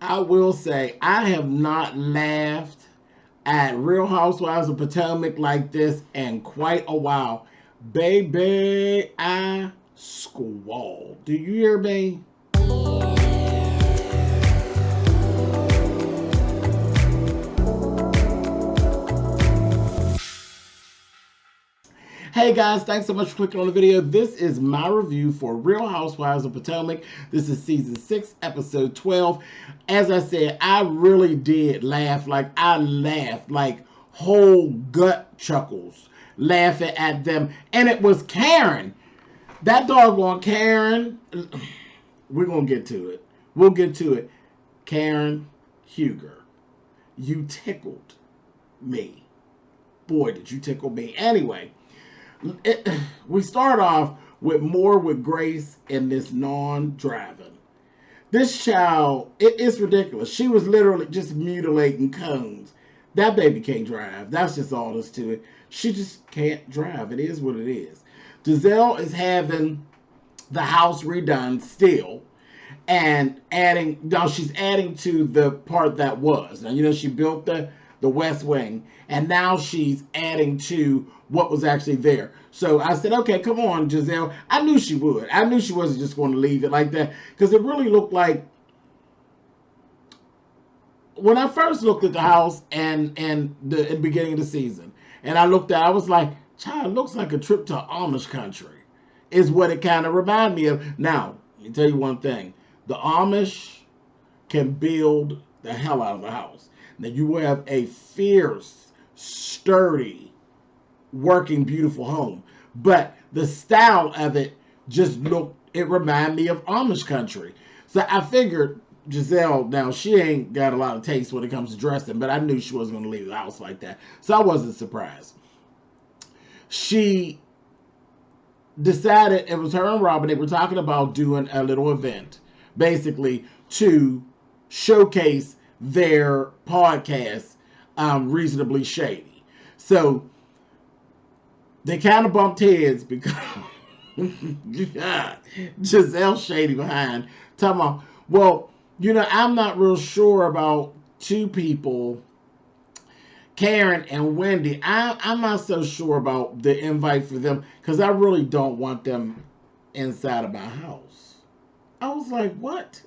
I will say I have not laughed at Real Housewives of Potomac like this in quite a while. Baby, I squall. Do you hear me? Hey guys, thanks so much for clicking on the video. This is my review for Real Housewives of Potomac. This is season 6, episode 12. As I said, I really did laugh. Like, I laughed, like whole gut chuckles, laughing at them. And it was Karen. That doggone Karen. We're going to get to it. We'll get to it. Karen Huger, you tickled me. Boy, did you tickle me. Anyway. We start off with more with Grace and this non-driving. This child, it's ridiculous. She was literally just mutilating cones. That baby can't drive. That's just all there's to it. She just can't drive. It is what it is. Giselle is having the house redone still. And adding, now she's adding to the part that was. Now, you know, she built the West Wing. And now she's adding to what was actually there. So I said, okay, come on, Giselle. I knew she would. I knew she wasn't just going to leave it like that. Because it really looked like, when I first looked at the house and the beginning of the season, and I looked at it, I was like, child, looks like a trip to Amish country. Is what it kind of reminded me of. Now, let me tell you one thing. The Amish can build the hell out of a house. Now, you will have a fierce, sturdy, working, beautiful home. But the style of it just looked, it reminded me of Amish country. So I figured Giselle, now she ain't got a lot of taste when it comes to dressing, but I knew she wasn't going to leave the house like that. So I wasn't surprised. She decided, it was her and Robin, they were talking about doing a little event, basically to showcase their podcast, Reasonably Shady. So they kind of bumped heads because Giselle shady behind. Talking about, well, you know, I'm not real sure about two people, Karen and Wendy. I'm not so sure about the invite for them because I really don't want them inside of my house. I was like, what?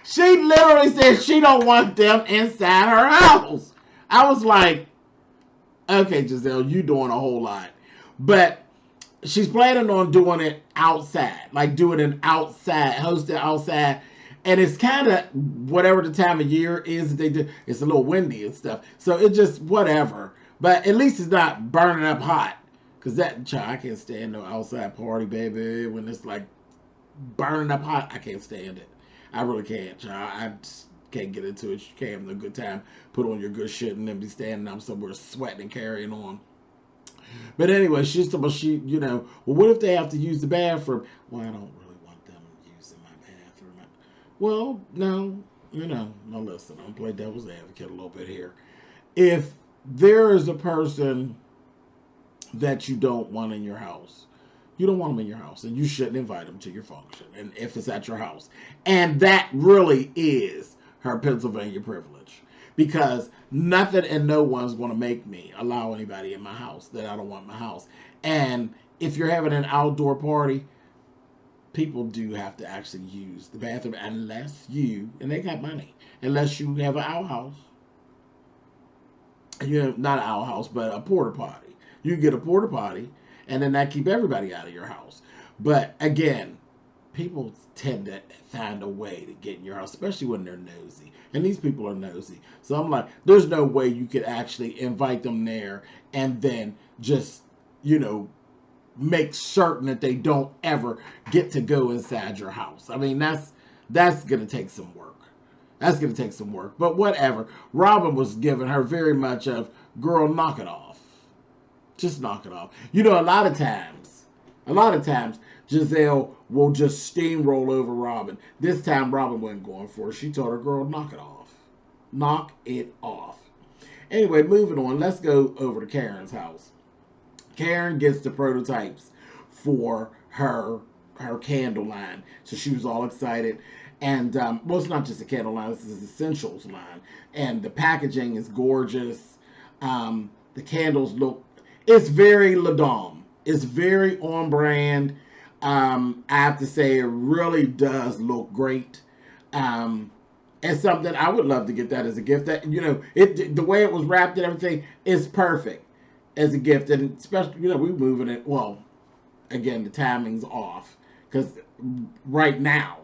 She literally said she don't want them inside her house. I was like, okay, Giselle, you doing a whole lot. But she's planning on doing it outside. Like doing it outside, hosted outside. And it's kind of whatever the time of year is they do. It's a little windy and stuff. So it just whatever. But at least it's not burning up hot. Because that, child, I can't stand no outside party, baby. When it's like burning up hot, I can't stand it. I really can't, child. I just can't get into it. You can't have a good time. Put on your good shit and then be standing up somewhere sweating and carrying on. But anyway, she's talking about, you know, well, what if they have to use the bathroom? Well, I don't really want them using my bathroom. Well, no, you know, now listen, I'm playing devil's advocate a little bit here. If there is a person that you don't want in your house, you don't want them in your house, and you shouldn't invite them to your function, and if it's at your house. And that really is her Pennsylvania privilege, because nothing and no one's going to make me allow anybody in my house that I don't want in my house. And if you're having an outdoor party, people do have to actually use the bathroom unless you, and they got money, unless you have an outhouse. You know, not an outhouse, but a porta potty. You get a porta potty, and then that keep everybody out of your house. But again, people tend to find a way to get in your house, especially when they're nosy. And these people are nosy. So I'm like, there's no way you could actually invite them there and then just, you know, make certain that they don't ever get to go inside your house. I mean, that's going to take some work. That's going to take some work. But whatever. Robin was giving her very much of, girl, knock it off. Just knock it off. You know, a lot of times, Giselle will just steamroll over Robin. This time, Robin wasn't going for it. She told her, girl, knock it off. Knock it off. Anyway, moving on. Let's go over to Karen's house. Karen gets the prototypes for her her candle line. So she was all excited. And, well, it's not just a candle line, this is essentials line. And the packaging is gorgeous. The candles look, it's very La Dame. It's very on brand. I have to say, it really does look great. It's something I would love to get that as a gift. That, you know, the way it was wrapped and everything is perfect as a gift. And especially, you know, we're moving it. Well, again, the timing's off because right now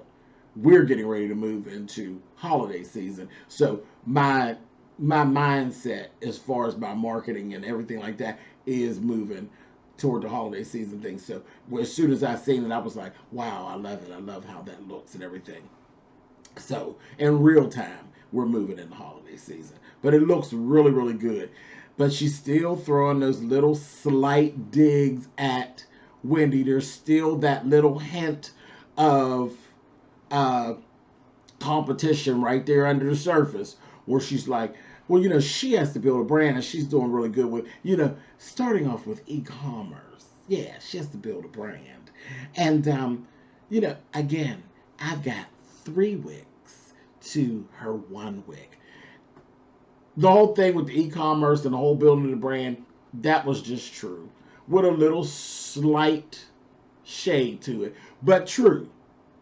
we're getting ready to move into holiday season. So my mindset as far as my marketing and everything like that is moving toward the holiday season thing. So as soon as I seen it, I was like, wow, I love it. I love how that looks and everything. So in real time, we're moving into holiday season. But it looks really, really good. But she's still throwing those little slight digs at Wendy. There's still that little hint of competition right there under the surface where she's like, well, you know, she has to build a brand and she's doing really good with, you know, starting off with e-commerce. Yeah, she has to build a brand. And, you know, again, I've got 3 wigs to her 1 wig. The whole thing with the e-commerce and the whole building of the brand, that was just true. With a little slight shade to it. But true.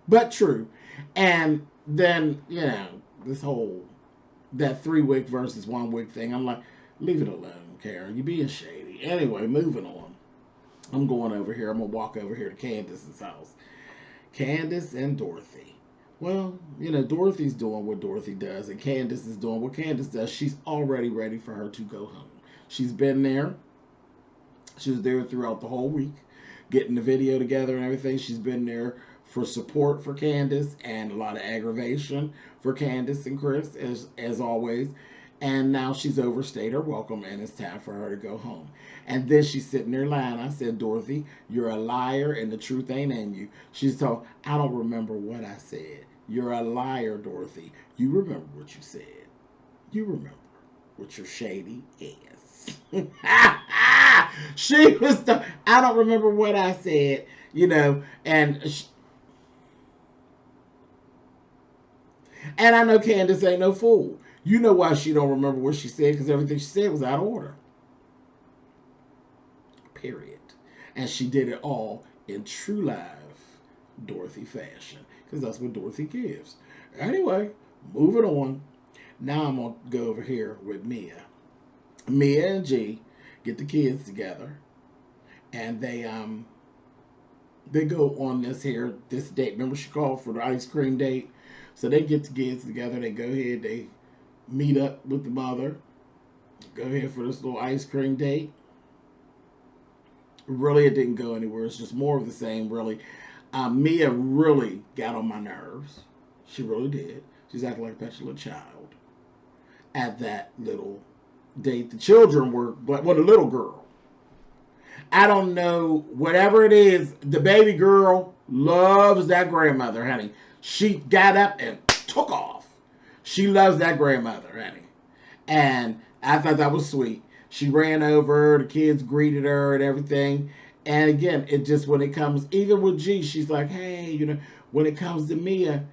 But true. And then, you know, this whole, that 3 wig versus 1 wig thing, I'm like, leave it alone, Karen. You're being shady. Anyway, moving on. I'm going over here. I'm going to walk over here to Candiace's house. Candiace and Dorothy. Well, you know, Dorothy's doing what Dorothy does, and Candiace is doing what Candiace does. She's already ready for her to go home. She's been there. She was there throughout the whole week, getting the video together and everything. She's been there for support for Candiace and a lot of aggravation for Candiace and Chris, as always. And now she's overstayed her welcome, and it's time for her to go home. And then she's sitting there lying. I said, Dorothy, you're a liar, and the truth ain't in you. She's told, I don't remember what I said. You're a liar, Dorothy. You remember what you said. You remember with your shady ass. She was the, I don't remember what I said, you know, and I know Candiace ain't no fool. You know why she don't remember what she said, because everything she said was out of order. Period. And she did it all in true live Dorothy fashion, because that's what Dorothy gives. Anyway, moving on. Now I'm going to go over here with Mia. Mia and G get the kids together, and they go on this date. Remember, she called for the ice cream date. So they get the kids together. They go ahead. They meet up with the mother. Go ahead for this little ice cream date. Really, it didn't go anywhere. It's just more of the same, really. Mia really got on my nerves. She really did. She's acting like a petulant child at that little date. The children were, well, the little girl. I don't know, whatever it is, the baby girl loves that grandmother, honey. She got up and took off. She loves that grandmother, honey. And I thought that was sweet. She ran over, the kids greeted her and everything. And again, it just, when it comes, even with G, she's like, hey, you know, when it comes to Mia,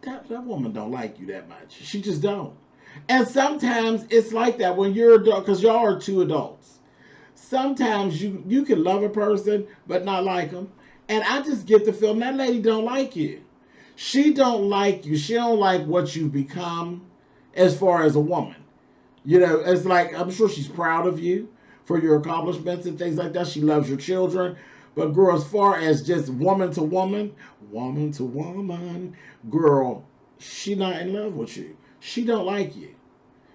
that woman don't like you that much. She just don't. And sometimes it's like that when you're an adult, because y'all are 2 adults. Sometimes you can love a person, but not like them. And I just get the feeling that lady don't like you. She don't like you. She don't like what you become as far as a woman. You know, it's like, I'm sure she's proud of you for your accomplishments and things like that. She loves your children. But girl, as far as just woman to woman, girl, she not in love with you. She don't like you.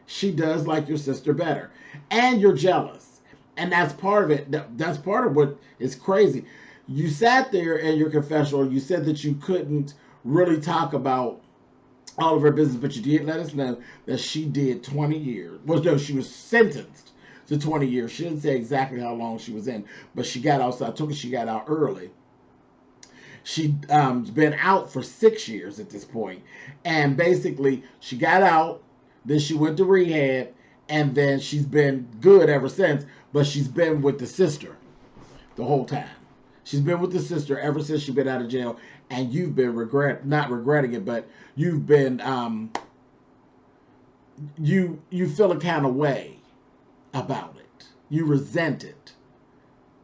She does like your sister better. And you're jealous. And that's part of it. That's part of what is crazy. You sat there in your confessional, you said that you couldn't really talk about all of her business, but you did let us know that she did 20 years. Well, no, she was sentenced to 20 years. She didn't say exactly how long she was in, but she got out, so I took it she got out early. She'd been out for 6 years at this point. And basically, she got out, then she went to rehab, and then she's been good ever since, but she's been with the sister the whole time. She's been with the sister ever since she's been out of jail, and you've been not regretting it, but you've been you feel a kind of way about it. You resent it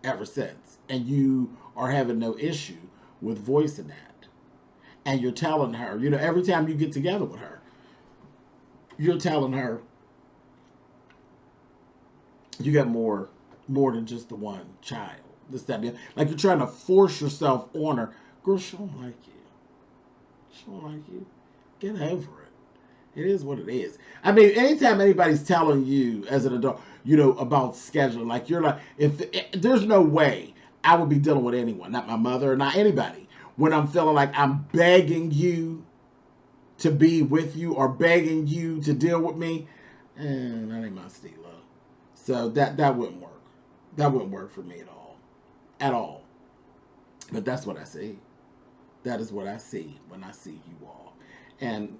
ever since, and you are having no issue with voicing that. And you're telling her, you know, every time you get together with her, you're telling her you got more than just the one child. This, that, and like you're trying to force yourself on her. Girl, she don't like you. She don't like you. Get over it. It is what it is. I mean, anytime anybody's telling you as an adult, you know, about scheduling, like you're like, if there's no way I would be dealing with anyone, not my mother, not anybody, when I'm feeling like I'm begging you to be with you or begging you to deal with me, and that ain't my stilo. So that wouldn't work. That wouldn't work for me at all. At all. But that's what I see. That is what I see when I see you all. And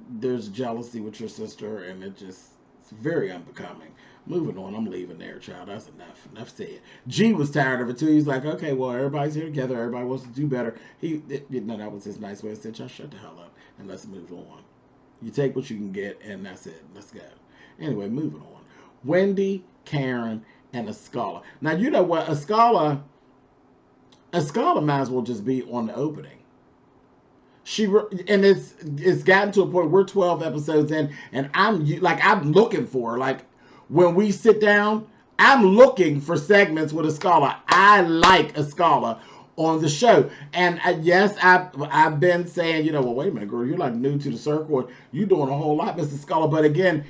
there's jealousy with your sister, and it's very unbecoming. Moving on, I'm leaving there, child. That's enough. Enough said. G was tired of it too. He's like, okay, well, everybody's here together. Everybody wants to do better. That was his nice way to say, just shut the hell up and let's move on. You take what you can get, and that's it. Let's go. Anyway, moving on. Wendy, Karen, and Escala. Now, you know what? Escala might as well just be on the opening. And it's gotten to a point, we're 12 episodes in, and I'm looking for her. Like, when we sit down, I'm looking for segments with Escala. I like Escala on the show. And yes, I've been saying, you know, well, wait a minute, girl, you're like new to the circle. You're doing a whole lot, Mrs. Escala. But again,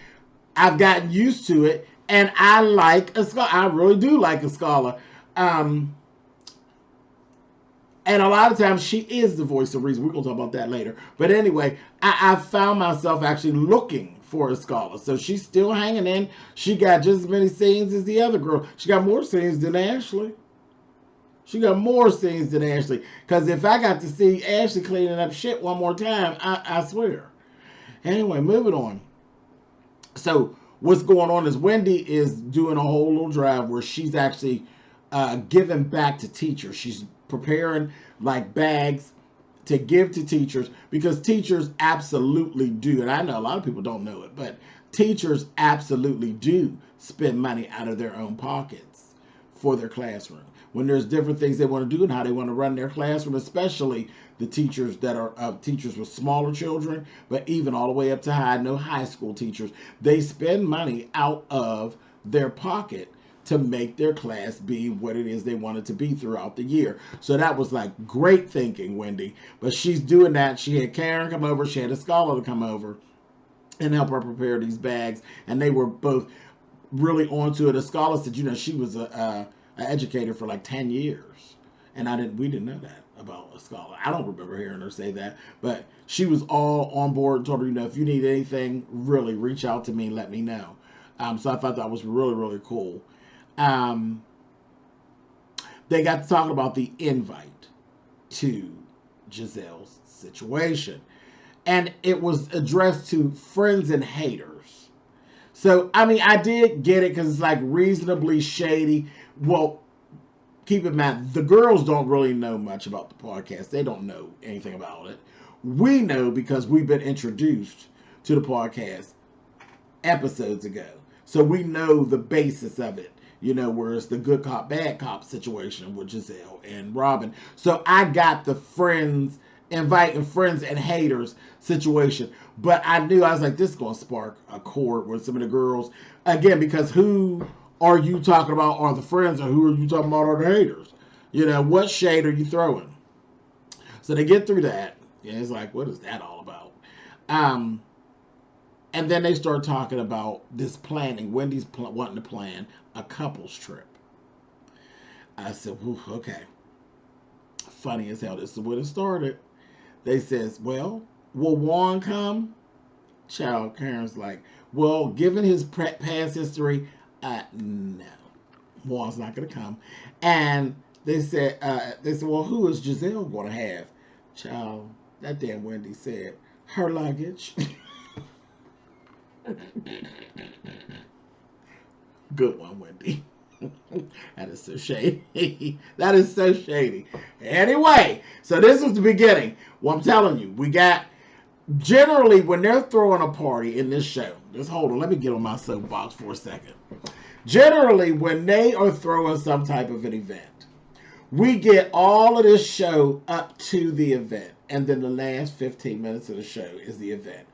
I've gotten used to it, and I like Escala. I really do like Escala. And a lot of times she is the voice of reason. We're going to talk about that later. But anyway, I found myself actually looking for Escala. So she's still hanging in. She got just as many scenes as the other girl. She got more scenes than Ashley. She got more scenes than Ashley. Because if I got to see Ashley cleaning up shit one more time, I swear. Anyway, moving on. So what's going on is Wendy is doing a whole little drive where she's actually giving back to teachers. She's preparing like bags to give to teachers, because teachers absolutely do, and I know a lot of people don't know it, but teachers absolutely do spend money out of their own pockets for their classroom when there's different things they want to do and how they want to run their classroom, especially the teachers that are teachers with smaller children, but even all the way up to high school teachers. They spend money out of their pocket to make their class be what it is they want it to be throughout the year. So that was like great thinking, Wendy. But she's doing that. She had Karen come over. She had Escala to come over and help her prepare these bags. And they were both really onto it. Escala said, you know, she was an educator for like 10 years. And we didn't know that about Escala. I don't remember hearing her say that. But she was all on board and told her, you know, if you need anything, really reach out to me and let me know. So I thought that was really, really cool. They got to talking about the invite to Giselle's situation, and it was addressed to friends and haters. So I mean, I did get it because it's like reasonably shady. Well, keep in mind, the girls don't really know much about the podcast. They don't know anything about it. We know because we've been introduced to the podcast episodes ago, so we know the basis of it. You know, where it's the good cop, bad cop situation with Giselle and Robin. So I got the inviting friends and haters situation. But I knew, I was like, this is going to spark a chord with some of the girls. Again, because who are you talking about are the friends, or who are you talking about are the haters? You know, what shade are you throwing? So they get through that. And it's like, what is that all about? And then they start talking about this planning. Wendy's wanting to plan a couples trip. I said, okay. Funny as hell. This is when it started. They says, well, will Juan come? Child, Karen's like, well, given his past history, no. Juan's not going to come. And they said, well, who is Giselle going to have? Child, that damn Wendy said, her luggage. Good one, Wendy. That is so shady. That is so shady. Anyway, so this was the beginning. Well, I'm telling you, we got, generally when they're throwing a party in this show, just hold on, let me get on my soapbox for a second. Generally, when they are throwing some type of an event, we get all of this show up to the event, and then the last 15 minutes of the show is the event.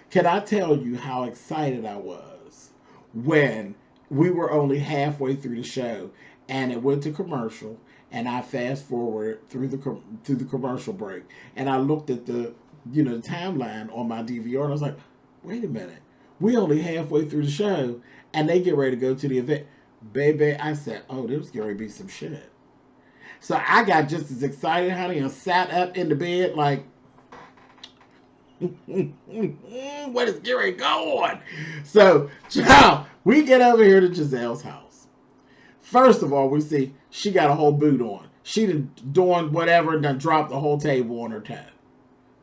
Can I tell you how excited I was when we were only halfway through the show and it went to commercial, and I fast forward through the commercial break, and I looked at the timeline on my DVR, and I was like, wait a minute, we only halfway through the show and they get ready to go to the event. Baby, I said, oh, there's going to be some shit. So I got just as excited, honey, and sat up in the bed like, what is Gary going? So, child, we get over here to Giselle's house. First of all, we see she got a whole boot on. She doing whatever, done dropped the whole table on her toe.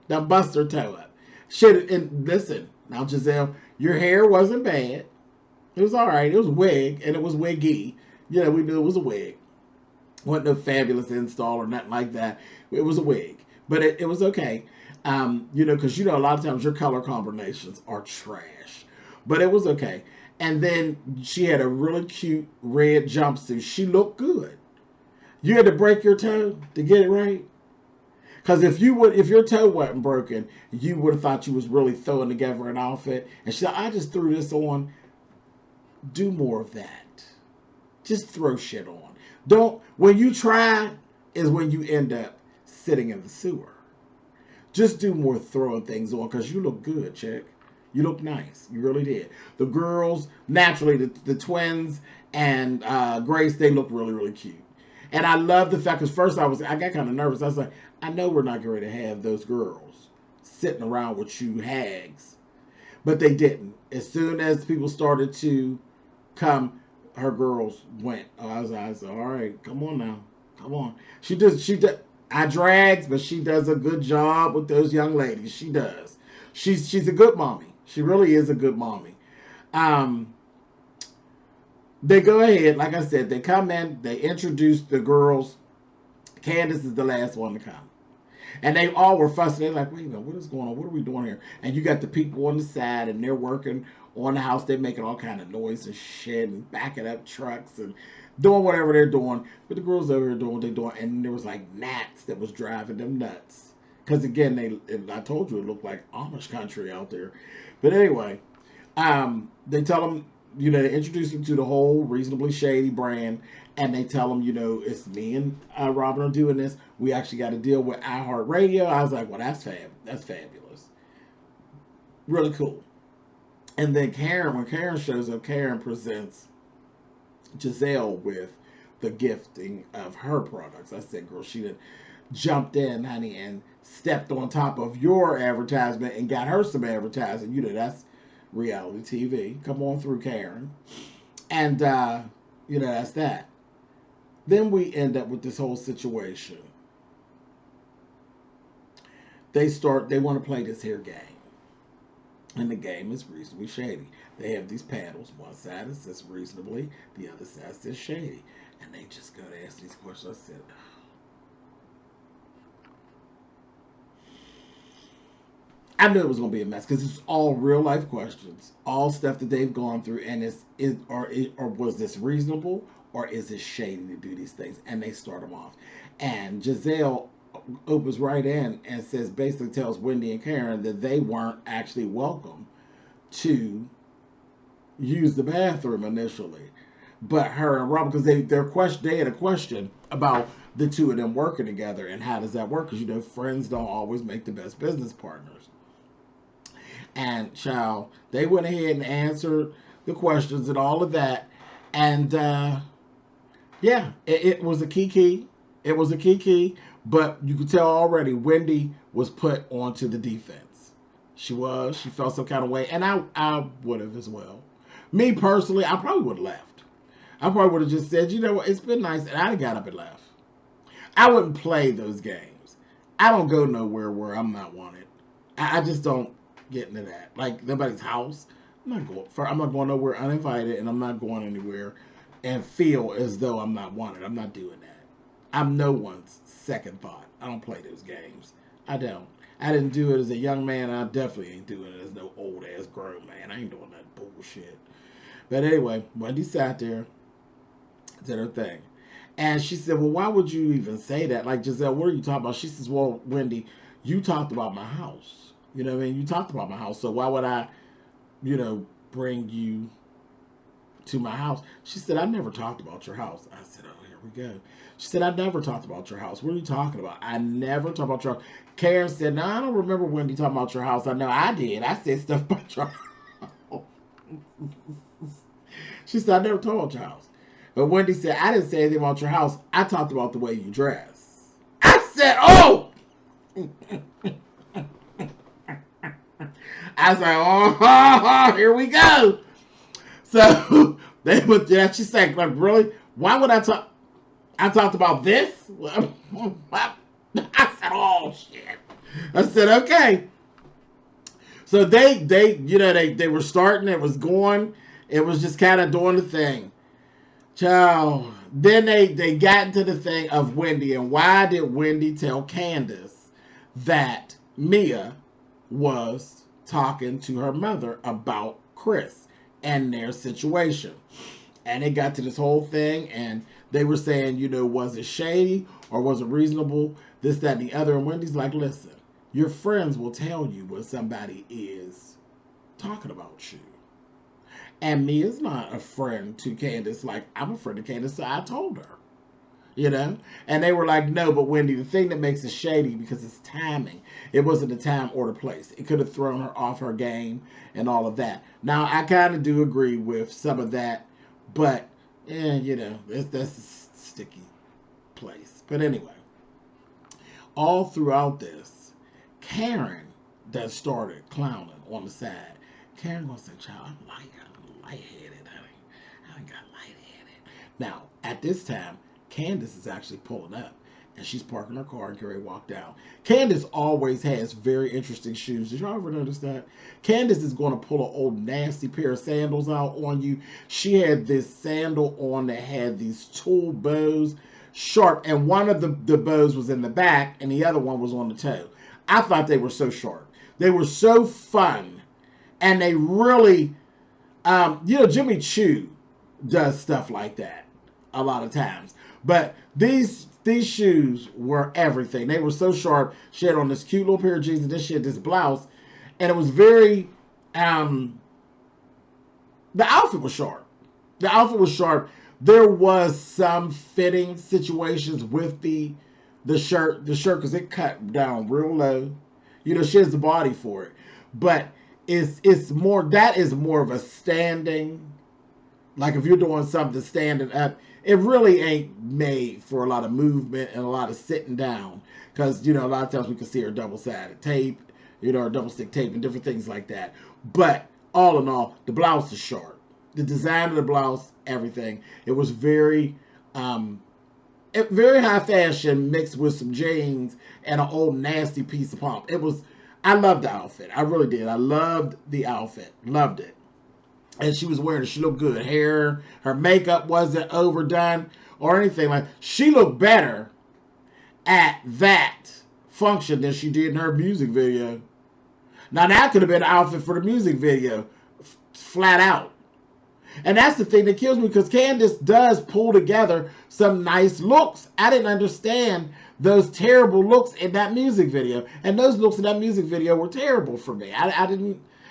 Done bust her toe up. And listen, now Giselle, your hair wasn't bad. It was all right. It was a wig, and it was wiggy. We knew it was a wig. Wasn't no fabulous install or nothing like that. It was a wig, but it was okay. Because a lot of times your color combinations are trash, but it was okay. And then she had a really cute red jumpsuit. She looked good. You had to break your toe to get it right. Because if your toe wasn't broken, you would have thought you was really throwing together an outfit. And she said, I just threw this on. Do more of that. Just throw shit on. When you try is when you end up sitting in the sewer. Just do more throwing things on, because you look good, chick. You look nice. You really did. The girls, naturally, the twins and Grace, they look really, really cute. And I love the fact, because first I got kind of nervous. I was like, I know we're not going to have those girls sitting around with you hags. But they didn't. As soon as people started to come, her girls went. I was like, all right, come on now. Come on. She does. I drags, but she does a good job with those young ladies. She does. She's a good mommy. She really is a good mommy. They go ahead, like I said, they come in, they introduce the girls. Candiace is the last one to come. And they all were fussing. They're like, wait a minute, what is going on? What are we doing here? And you got the people on the side, and they're working on the house. They're making all kind of noise and shit and backing up trucks and doing whatever they're doing. But the girls over here doing what they're doing. And there was like gnats that was driving them nuts. Because again, I told you it looked like Amish country out there. But anyway, they tell them, they introduce them to the whole Reasonably Shady brand. And they tell them, it's me and Robin are doing this. We actually got to deal with iHeartRadio. I was like, well, that's fabulous. Really cool. And then when Karen shows up, Karen presents Giselle with the gifting of her products. I said, girl, she done jumped in, honey, and stepped on top of your advertisement and got her some advertising. That's reality TV. Come on through, Karen. And, that's that. Then we end up with this whole situation. They want to play this here game. And the game is reasonably shady. They have these panels. One side says reasonably. The other side says shady. And they just go to ask these questions. I said, I knew it was going to be a mess, because it's all real life questions. All stuff that they've gone through. And or was this reasonable? Or is it shady to do these things? And they start them off. And Giselle opens right in and basically tells Wendy and Karen that they weren't actually welcome to use the bathroom initially. But her and Robin, because they had a question about the two of them working together and how does that work? Because friends don't always make the best business partners. And child, they went ahead and answered the questions and all of that. And yeah, it was a key. It was a key. But you could tell already Wendy was put onto the defense. She felt some kind of way. And I would have as well. Me personally, I probably would have left. I probably would have just said, what, it's been nice. And I'd have got up and left. I wouldn't play those games. I don't go nowhere where I'm not wanted. I just don't get into that. Like nobody's house. I'm not going nowhere uninvited, and I'm not going anywhere and feel as though I'm not wanted. I'm not doing that. I'm no one's second thought. I don't play those games. I don't. I didn't do it as a young man. I definitely ain't doing it as no old ass grown man. I ain't doing that bullshit. But anyway, Wendy sat there, did her thing. And she said, well, why would you even say that? Like, Giselle, what are you talking about? She says, well, Wendy, you talked about my house. You know what I mean? You talked about my house. So why would I, bring you to my house? She said, I never talked about your house. I said, oh, here we go. She said, I never talked about your house. What are you talking about? I never talked about your house. Karen said, no, I don't remember Wendy talking about your house. I know I did. I said stuff about your house. She said, I never talked about your house. But Wendy said, I didn't say anything about your house. I talked about the way you dress. I said, oh! I was like, oh, here we go. So they put that. She said, like, really? Why would I talk? I talked about this? I said, oh, shit. I said, okay. So they were starting. It was going. It was just kind of doing the thing. Child. Then they got into the thing of Wendy. And why did Wendy tell Candiace that Mia was talking to her mother about Chris and their situation? And it got to this whole thing, and they were saying, was it shady or was it reasonable? This, that, and the other. And Wendy's like, listen, your friends will tell you when somebody is talking about you. And Mia's not a friend to Candiace. Like, I'm a friend to Candiace, so I told her. And they were like, no, but Wendy, the thing that makes it shady because it's timing. It wasn't the time or the place. It could have thrown her off her game and all of that. Now, I kind of do agree with some of that, but, that's a sticky place. But anyway, all throughout this, Karen that started clowning on the side. Karen gonna say, child, I'm lightheaded, honey. I got lightheaded. Now, at this time, Candiace is actually pulling up, and she's parking her car and Carrie walked down. Candiace always has very interesting shoes. Did y'all ever notice that? Candiace is going to pull an old nasty pair of sandals out on you. She had this sandal on that had these tool bows, sharp, and one of the bows was in the back, and the other one was on the toe. I thought they were so sharp. They were so fun, and they really, Jimmy Choo does stuff like that a lot of times. But these shoes were everything. They were so sharp. She had on this cute little pair of jeans, and then she had this blouse. And it was very, the outfit was sharp. The outfit was sharp. There was some fitting situations with the shirt, because it cut down real low. She has the body for it. But it's more, that is more of a standing, like if you're doing something standing up, it really ain't made for a lot of movement and a lot of sitting down. Because, a lot of times we can see her double-sided tape, or double-stick tape and different things like that. But all in all, the blouse is sharp. The design of the blouse, everything. It was very high fashion mixed with some jeans and an old nasty piece of pump. I loved the outfit. I really did. I loved the outfit. Loved it. And she was wearing it. She looked good. Her makeup wasn't overdone or anything. Like, she looked better at that function than she did in her music video. Now, that could have been the outfit for the music video. Flat out. And that's the thing that kills me, because Candiace does pull together some nice looks. I didn't understand those terrible looks in that music video. And those looks in that music video were terrible for me.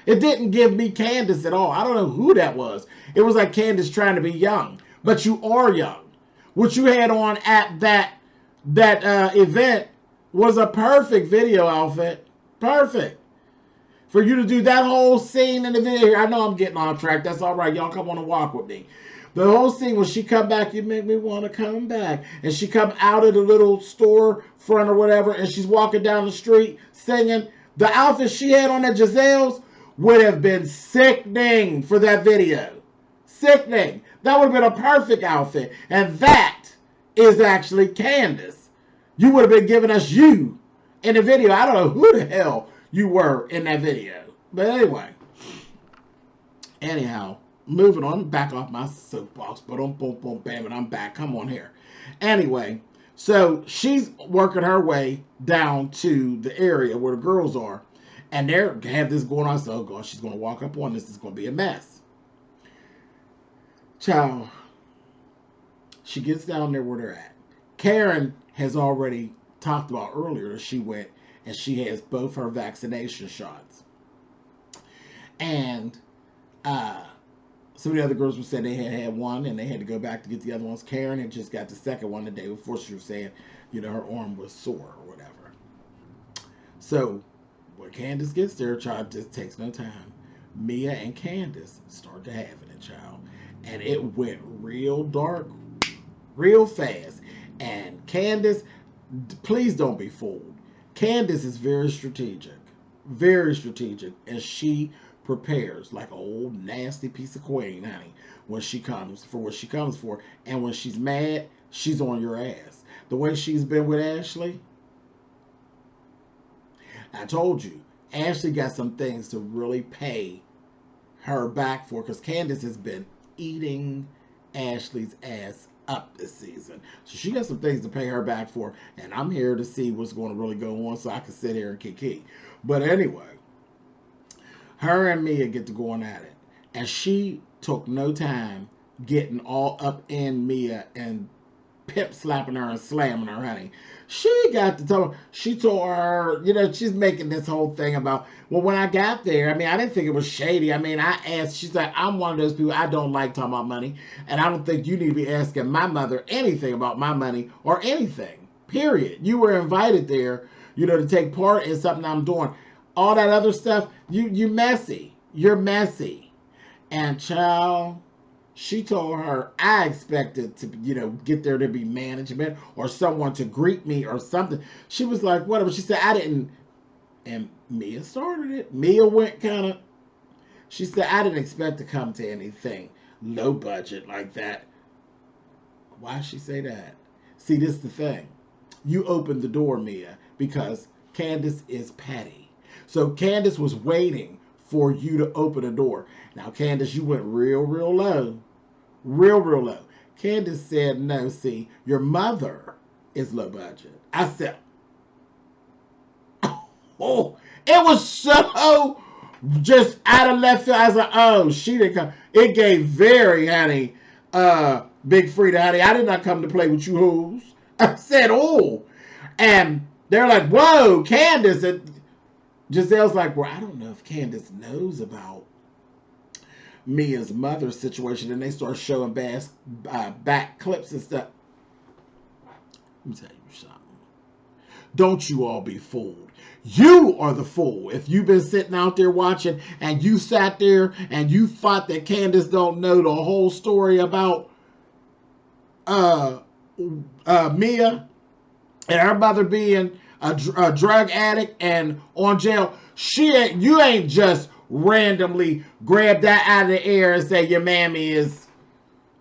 It didn't give me Candiace at all. I don't know who that was. It was like Candiace trying to be young. But you are young. What you had on at that event was a perfect video outfit. Perfect. For you to do that whole scene in the video. I know I'm getting off track. That's all right. Y'all come on and walk with me. The whole scene, when she come back, you make me want to come back. And she come out of the little store front or whatever, and she's walking down the street singing. The outfit she had on at Giselle's would have been sickening for that video. Sickening. That would have been a perfect outfit. And that is actually Candiace. You would have been giving us you in the video. I don't know who the hell you were in that video. But anyway. Anyhow, moving on, back off my soapbox, but boom, boom, boom, bam, and I'm back. Come on here. Anyway, so she's working her way down to the area where the girls are, and they have this going on. So, oh gosh, she's going to walk up on this. It's going to be a mess. Child, she gets down there where they're at. Karen has already talked about earlier that she went and she has both her vaccination shots. And some of the other girls were saying they had one and they had to go back to get the other ones. Karen had just got the second one the day before. She was saying, you know, her arm was sore or whatever. So when Candiace gets there, child, just takes no time. Mia and Candiace start to having it, child. And it went real dark, real fast. And Candiace, please don't be fooled. Candiace is very strategic, and she prepares like an old nasty piece of queen, honey, when she comes for what she comes for. And when she's mad, she's on your ass. The way she's been with Ashley, I told you, Ashley got some things to really pay her back for, because Candiace has been eating Ashley's ass up this season. So she got some things to pay her back for, and I'm here to see what's going to really go on so I can sit here and kiki. But anyway, her and Mia get to going at it, and she took no time getting all up in Mia and pip slapping her and slamming her, honey. She got to tell her, she told her, you know, she's making this whole thing about, well, when I got there, I mean, I didn't think it was shady. I mean, I asked, she's like, I'm one of those people, I don't like talking about money, and I don't think you need to be asking my mother anything about my money or anything, period. You were invited there, you know, to take part in something I'm doing. All that other stuff, you messy. You're messy. And child, she told her, I expected to, you know, get there to be management or someone to greet me or something. She was like, whatever. She said, I didn't. And Mia started it. Mia went kind of, she said, I didn't expect to come to anything low budget like that. Why she say that? See, this is the thing. You opened the door, Mia, because Candiace is petty. So Candiace was waiting for you to open the door. Now, Candiace, you went real low. Real low. Candiace said, no, see, your mother is low budget. I said, oh, it was so just out of left field. I was like, oh, she didn't come. It gave very, honey, Big Frida, honey, I did not come to play with you hoes. I said, oh. And they're like, whoa, Candiace. And Giselle's like, well, I don't know if Candiace knows about Mia's mother's situation. And they start showing back clips and stuff. Let me tell you something. Don't you all be fooled. You are the fool. If you've been sitting out there watching and you sat there and you thought that Candiace don't know the whole story about Mia and her mother being a drug addict and on jail, you ain't just randomly grab that out of the air and say your mammy is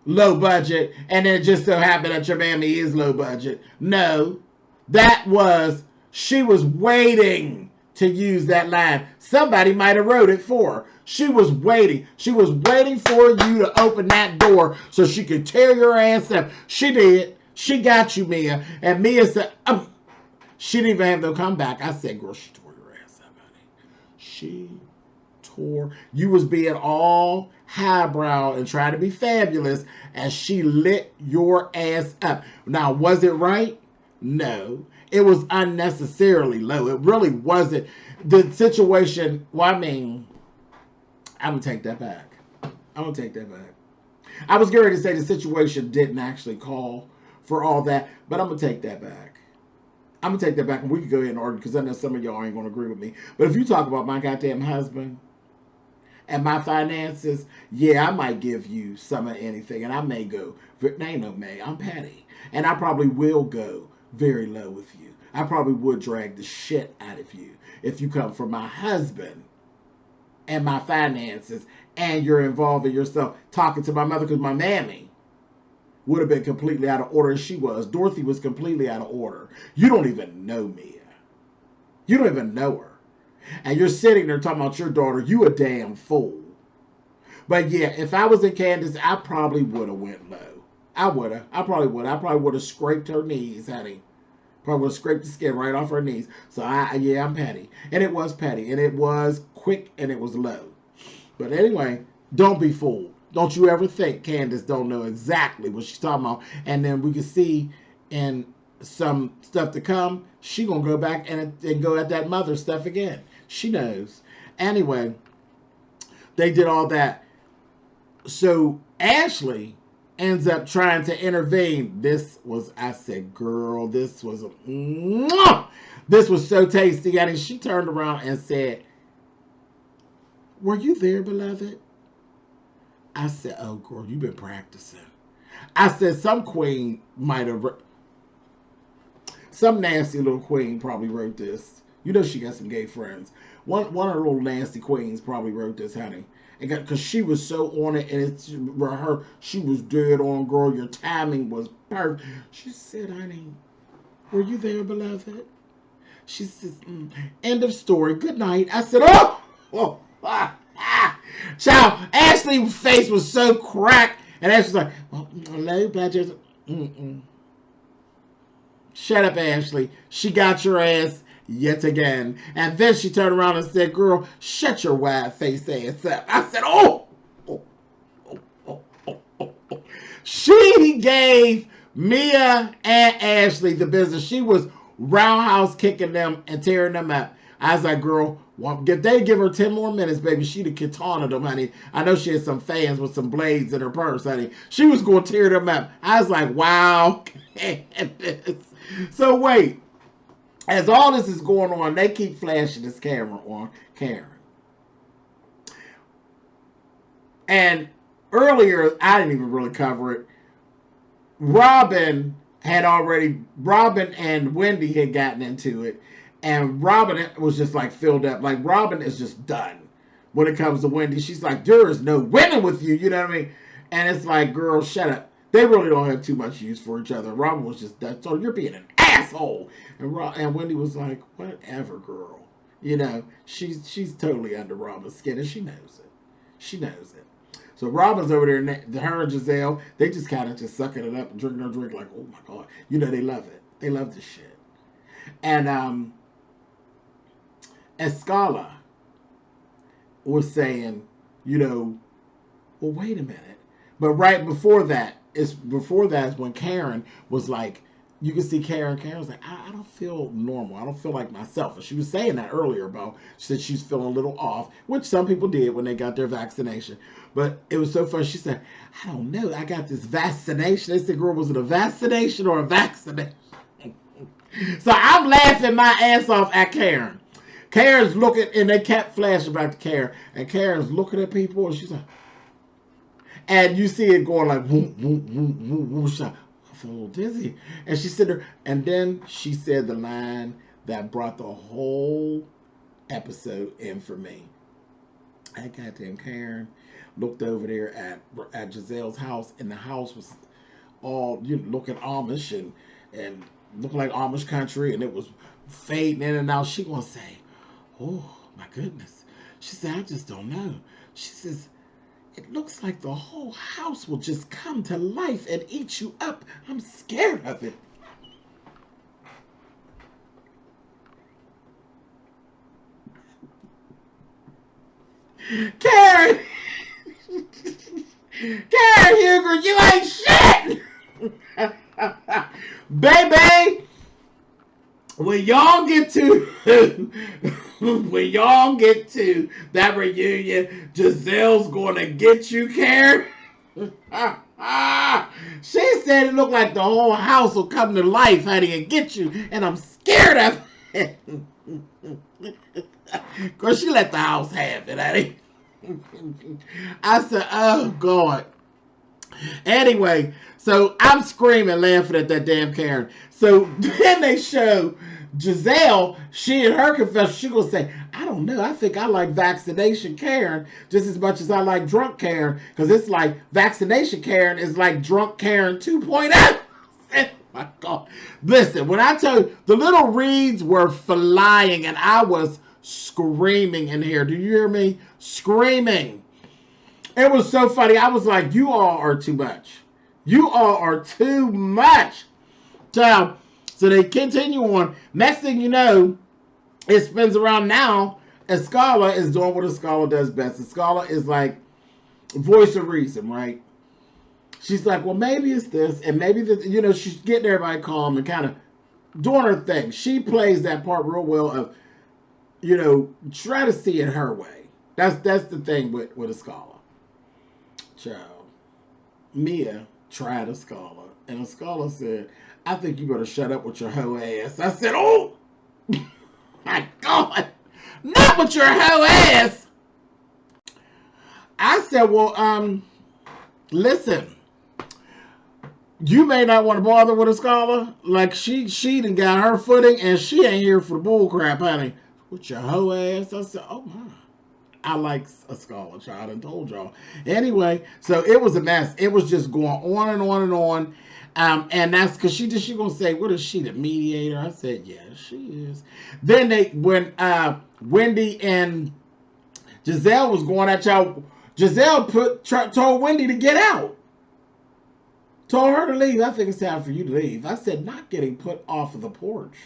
low budget and then it just so happened that your mammy is low budget. No, she was waiting to use that line. Somebody might have wrote it for her. She was waiting. She was waiting for you to open that door so she could tear your ass up. She did. She got you, Mia. And Mia said, she didn't even have no comeback. I said, girl, she tore your ass up, honey. She tore. You was being all highbrow and trying to be fabulous, and she lit your ass up. Now, was it right? No. It was unnecessarily low. It really wasn't. The situation, well, I mean, I'm going to take that back. I'm going to take that back. I was getting ready to say the situation didn't actually call for all that, but I'm going to take that back. I'm going to take that back, and we can go ahead and argue, because I know some of y'all ain't going to agree with me. But if you talk about my goddamn husband and my finances, yeah, I might give you some of anything, and I may go, there ain't no may, I'm petty. And I probably will go very low with you. I probably would drag the shit out of you if you come from my husband and my finances and you're involving yourself talking to my mother, because my mammy would have been completely out of order as she was. Dorothy was completely out of order. You don't even know Mia. You don't even know her. And you're sitting there talking about your daughter. You a damn fool. But yeah, if I was in Candiace, I probably would have went low. I would have. I probably would. I probably would have scraped her knees, honey. Probably would have scraped the skin right off her knees. So yeah, I'm petty. And it was petty. And it was quick and it was low. But anyway, don't be fooled. Don't you ever think Candiace don't know exactly what she's talking about. And then we can see in some stuff to come, she gonna go back and go at that mother stuff again. She knows. Anyway, they did all that. So Ashley ends up trying to intervene. I said, girl, this was so tasty. And she turned around and said, were you there, beloved? I said, oh, girl, you've been practicing. I said, some queen might have, some nasty little queen probably wrote this. You know she got some gay friends. One of the little nasty queens probably wrote this, honey. Because she was so on it, and she was dead on, girl. Your timing was perfect. She said, honey, were you there, beloved? She says, end of story. Good night. I said, Child, Ashley's face was so cracked, and Ashley's like, well, hello, Badger. Shut up, Ashley. She got your ass yet again. And then she turned around and said, girl, shut your wide face ass up. I said, She gave Mia and Ashley the business. She was roundhouse kicking them and tearing them up. I was like, girl, if they give her 10 more minutes, baby, she'd have kataná'd them, honey. I know she had some fans with some blades in her purse, honey. She was going to tear them up. I was like, wow. So wait. As all this is going on, they keep flashing this camera on Karen. And earlier, I didn't even really cover it. Robin and Wendy had gotten into it. And Robin was just like filled up. Like Robin is just done when it comes to Wendy. She's like, there is no winning with you. You know what I mean? And it's like, girl, shut up. They really don't have too much use for each other. Robin was just done. So you're being an asshole. And Wendy was like, whatever, girl. You know, she's totally under Robin's skin, and she knows it. She knows it. So Robin's over there, her and Giselle, they just kind of just sucking it up and drinking their drink like, oh my God. You know, they love it. They love this shit. And Escala was saying, you know, well, wait a minute. But right before that is when Karen was like, you can see Karen was like, I don't feel normal. I don't feel like myself. And she was saying that earlier about, she said she's feeling a little off, which some people did when they got their vaccination. But it was so funny. She said, I don't know. I got this vaccination. They said, girl, was it a vaccination or a vaccination? So I'm laughing my ass off at Karen. Karen's looking, and they kept flashing back to Karen. And Karen's looking at people, and she's like, and you see it going like, whoop, whoop, whoop, whoop, whoop. I feel a little dizzy. And she said there, and then she said the line that brought the whole episode in for me. I goddamn Karen looked over there at Giselle's house, and the house was all, you know, looking Amish and looked like Amish country, and it was fading in and out. She gonna say, oh my goodness. She said, I just don't know. She says, it looks like the whole house will just come to life and eat you up. I'm scared of it. Karen! Karen Huger, you ain't shit! Baby! When y'all get to that reunion, Giselle's gonna get you, Karen. She said it looked like the whole house will come to life, honey, and get you, and I'm scared of it. Girl, she let the house have it, honey. I said, oh God. Anyway, so I'm screaming, laughing at that damn Karen. So then they show Giselle, she in her confession, she gonna say, I don't know, I think I like vaccination Karen just as much as I like drunk Karen, because it's like vaccination Karen is like drunk Karen 2.0. Oh my God. Listen, when I tell you, the little reads were flying and I was screaming in here. Do you hear me? Screaming. It was so funny. I was like, you all are too much. You all are too much. So they continue on. Next thing you know, it spins around now. Escala is doing what Escala does best. Escala is like voice of reason, right? She's like, well, maybe it's this, and maybe this. You know, she's getting everybody calm and kind of doing her thing. She plays that part real well of, you know, try to see it her way. That's the thing with Escala. Child. Mia tried Escala, and Escala said, I think you better shut up with your hoe ass. I said, oh, my God, not with your hoe ass. I said, well, listen, you may not want to bother with Escala. Like, she done got her footing, and she ain't here for the bull crap, honey. With your hoe ass. I said, oh, my. I like Escala, child, and told y'all. Anyway, so it was a mess. It was just going on and on and on. And that's because she gonna say, what is she, the mediator? I said, yeah, she is. Then when Wendy and Giselle was going at y'all, Giselle told Wendy to get out. Told her to leave. I think it's time for you to leave. I said, not getting put off of the porch.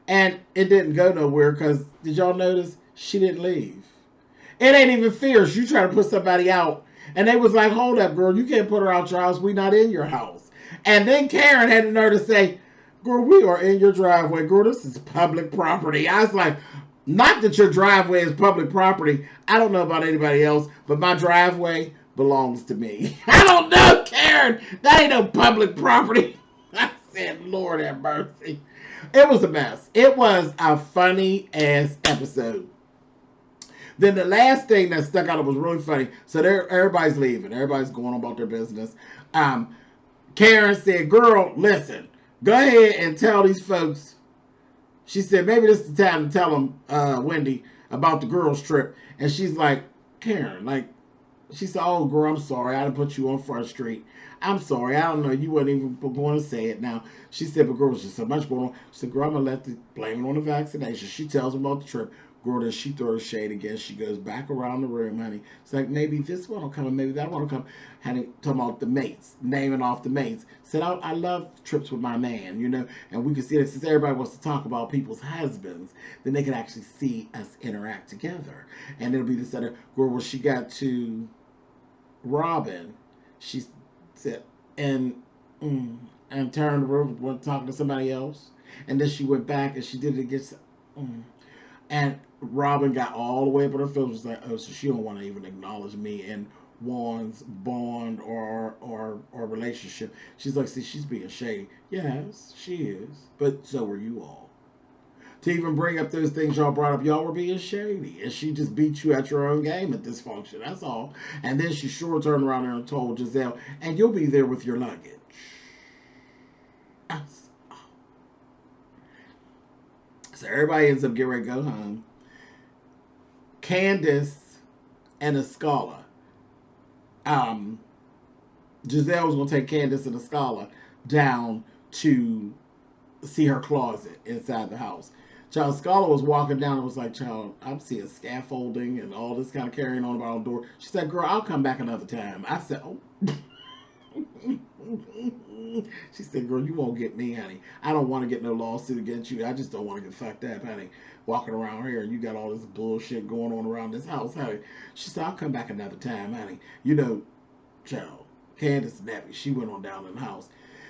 And it didn't go nowhere because, did y'all notice? She didn't leave. It ain't even fierce. You try to put somebody out. And they was like, hold up, girl. You can't put her out your house. We not in your house. And then Karen had the nerve to say, girl, we are in your driveway. Girl, this is public property. I was like, not that your driveway is public property. I don't know about anybody else, but my driveway belongs to me. I don't know, Karen. That ain't no public property. I said, Lord have mercy. It was a mess. It was a funny ass episode. Then the last thing that stuck out, it was really funny. So everybody's leaving. Everybody's going about their business. Karen said, girl, listen, go ahead and tell these folks. She said, maybe this is the time to tell them, Wendy, about the girls' trip. And she's like, Karen, like, she said, oh, girl, I'm sorry. I didn't put you on Front Street. I'm sorry. I don't know. You wasn't even going to say it now. She said, but girl, there's just so much going on. She said, girl, I'm going to let the blame it on the vaccination. She tells them about the trip. Girl, then she throws shade again. She goes back around the room, honey. It's like, maybe this one will come and maybe that one will come. Honey, talking about the mates, naming off the mates. Said, I love trips with my man, you know. And we can see that since everybody wants to talk about people's husbands, then they can actually see us interact together. And it'll be this other girl where she got to Robin. She said, and turned around, went talking to somebody else. And then she went back and she did it again. And Robin got all the way up on her feelings. Was like, oh, so she don't want to even acknowledge me in Juan's bond or relationship. She's like, see, she's being shady. Yes, she is. But so are you all. To even bring up those things y'all brought up, y'all were being shady. And she just beat you at your own game at this function. That's all. And then she sure turned around there and told Giselle, and you'll be there with your luggage. So everybody ends up getting ready to go home. Candiace and Escala. Giselle was going to take Candiace and Escala down to see her closet inside the house. Child, Escala was walking down and was like, child, I'm seeing scaffolding and all this kind of carrying on about the door. She said, girl, I'll come back another time. I said, oh. She said, girl, you won't get me, honey. I don't want to get no lawsuit against you. I just don't want to get fucked up, honey. Walking around here and you got all this bullshit going on around this house, honey. She said, I'll come back another time, honey. You know, child, Candiace Nappy, she went on down in the house.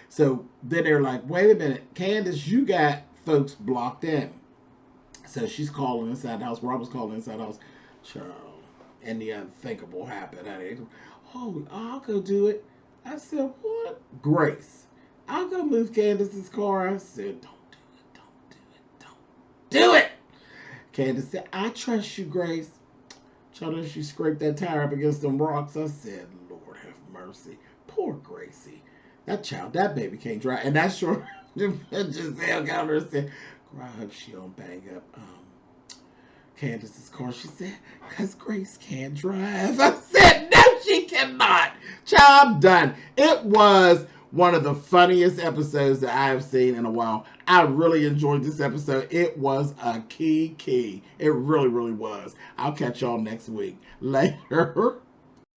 So then they're like, wait a minute, Candiace, you got folks blocked in. So she's calling inside the house. Robert's calling inside the house. Child, and the unthinkable happened, honey. Oh, I'll go do it. I said, what? Grace, I'll go move Candiace's car. I said, don't do it, don't do it, don't do it. Candiace said, I trust you, Grace. Child, she scraped that tire up against them rocks. I said, Lord have mercy. Poor Gracie. That child, that baby can't drive. And that's sure Giselle got her and said, girl, I hope she don't bang up Candiace's car. She said, because Grace can't drive. I said, no, she cannot. Child, I'm done. It was one of the funniest episodes that I have seen in a while. I really enjoyed this episode. It was a key. It really, really was. I'll catch y'all next week. Later.